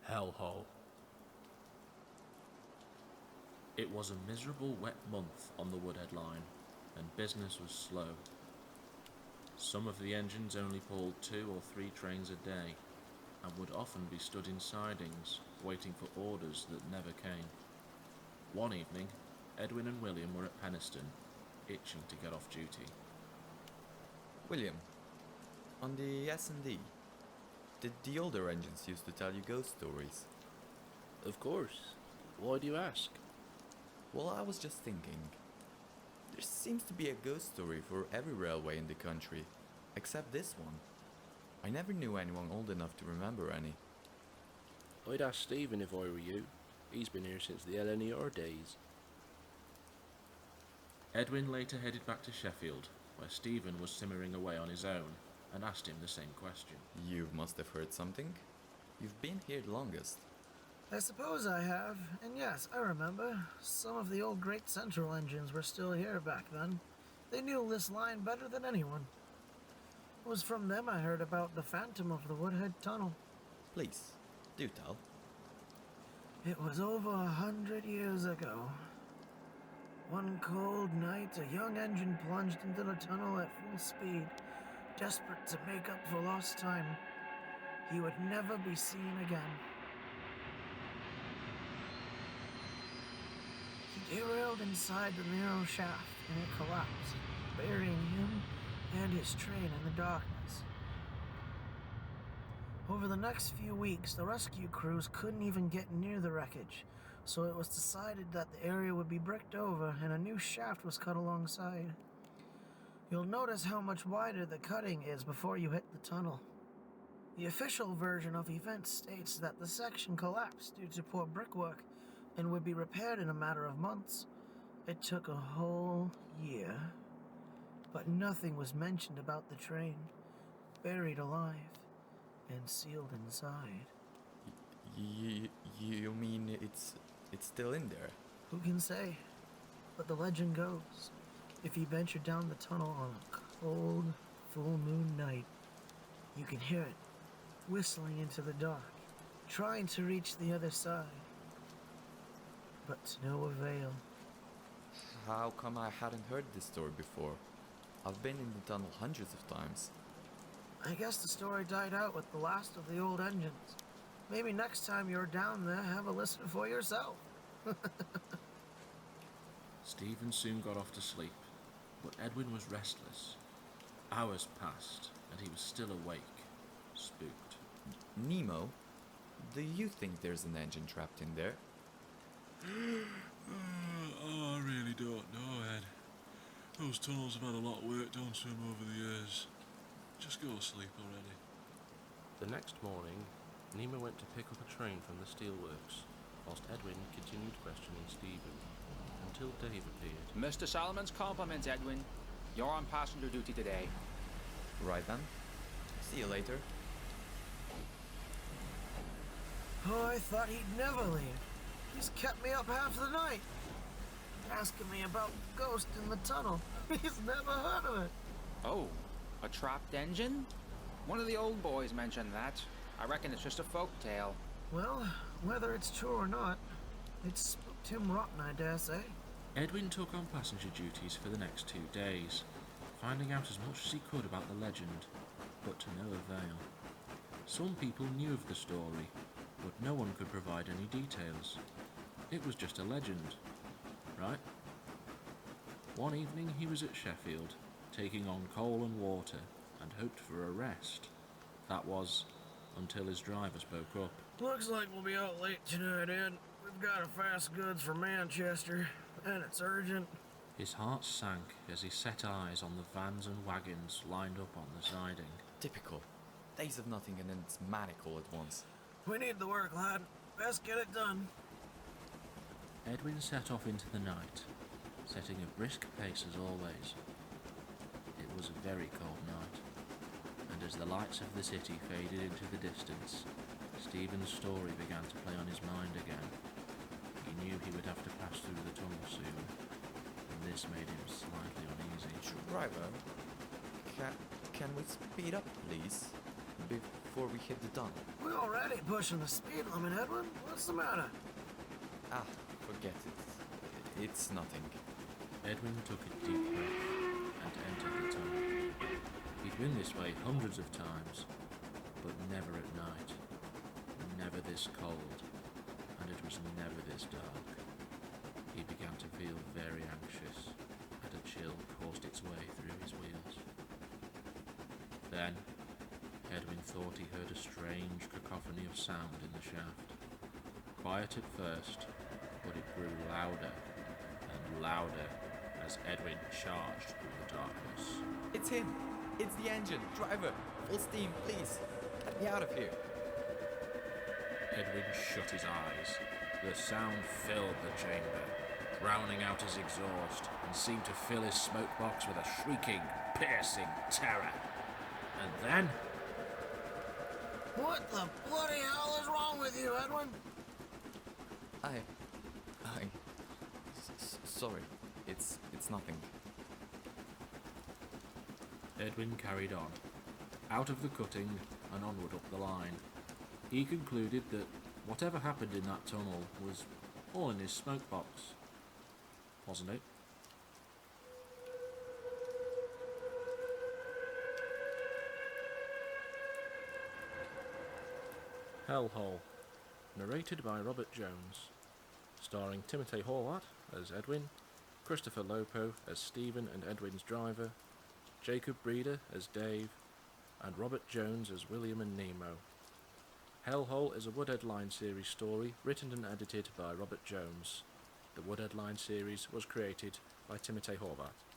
hellhole. It was a miserable wet month on the Woodhead line, and business was slow. Some of the engines only pulled 2 or 3 trains a day, and would often be stood in sidings, waiting for orders that never came. One evening, Edwin and William were at Penistone, itching to get off duty. William, on the S&D, did the older engines used to tell you ghost stories? Of course. Why do you ask? Well, I was just thinking. There seems to be a ghost story for every railway in the country, except this one. I never knew anyone old enough to remember any. I'd ask Stephen if I were you. He's been here since the LNER days. Edwin later headed back to Sheffield, where Stephen was simmering away on his own, and asked him the same question. You must have heard something. You've been here the longest. I suppose I have, and yes, I remember. Some of the old Great Central engines were still here back then. They knew this line better than anyone. It was from them I heard about the phantom of the Woodhead Tunnel. Please, do tell. It was over 100 years ago. One cold night, a young engine plunged into the tunnel at full speed, desperate to make up for lost time. He would never be seen again. He derailed inside the narrow shaft, and it collapsed, burying him and his train in the darkness. Over the next few weeks, the rescue crews couldn't even get near the wreckage, so it was decided that the area would be bricked over and a new shaft was cut alongside. You'll notice how much wider the cutting is before you hit the tunnel. The official version of events states that the section collapsed due to poor brickwork and would be repaired in a matter of months. It took a whole year, but nothing was mentioned about the train, buried alive and sealed inside. You mean it's still in there? Who can say? But the legend goes, if you venture down the tunnel on a cold, full moon night, you can hear it whistling into the dark, trying to reach the other side. But to no avail. How come I hadn't heard this story before? I've been in the tunnel hundreds of times. I guess the story died out with the last of the old engines. Maybe next time you're down there, have a listen for yourself. Stephen soon got off to sleep, but Edwin was restless. Hours passed, and he was still awake, spooked. Nemo, do you think there's an engine trapped in there? I really don't know, Ed. Those tunnels have had a lot of work done to them over the years. Just go to sleep already. The next morning, Nemo went to pick up a train from the steelworks, whilst Edwin continued questioning Stephen, until Dave appeared. Mr. Solomon's compliments, Edwin. You're on passenger duty today. Right then. See you later. Oh, I thought he'd never leave. He's kept me up half the night, asking me about the ghost in the tunnel. He's never heard of it. Oh, a trapped engine? One of the old boys mentioned that. I reckon it's just a folk tale. Well, whether it's true or not, it spooked him rotten, I dare say. Edwin took on passenger duties for the next 2 days, finding out as much as he could about the legend, but to no avail. Some people knew of the story, but no one could provide any details. It was just a legend, right? One evening he was at Sheffield, taking on coal and water, and hoped for a rest. That was, until his driver spoke up. Looks like we'll be out late tonight, Ed. We've got a fast goods for Manchester, and it's urgent. His heart sank as he set eyes on the vans and wagons lined up on the siding. Typical. Days of nothing and then it's manic all at once. We need the work, lad. Best get it done. Edwin set off into the night, setting a brisk pace as always. It was a very cold night, and as the lights of the city faded into the distance, Stephen's story began to play on his mind again. He knew he would have to pass through the tunnel soon, and this made him slightly uneasy. Driver, can we speed up, please? before we hit the tunnel. We're already pushing the speed limit, Edwin. What's the matter? Ah, forget it. It's nothing. Edwin took a deep breath and entered the tunnel. He'd been this way hundreds of times, but never at night, never this cold, and it was never this dark. He began to feel very anxious, and a chill coursed its way through his wheels. Then, Edwin thought he heard a strange cacophony of sound in the shaft. Quiet at first, but it grew louder and louder as Edwin charged through the darkness. It's him! It's the engine! Driver! Full steam, please! Get me out of here! Edwin shut his eyes. The sound filled the chamber, drowning out his exhaust, and seemed to fill his smoke box with a shrieking, piercing terror. And then... What the bloody hell is wrong with you, Edwin? Sorry. It's nothing. Edwin carried on, out of the cutting and onward up the line. He concluded that whatever happened in that tunnel was all in his smoke box, wasn't it? Hellhole, narrated by Robert Jones, starring Timothy Horvath as Edwin, Christopher Lopo as Stephen and Edwin's driver, Jacob Breeder as Dave, and Robert Jones as William and Nemo. Hellhole is a Woodhead Line series story written and edited by Robert Jones. The Woodhead Line series was created by Timothy Horvath.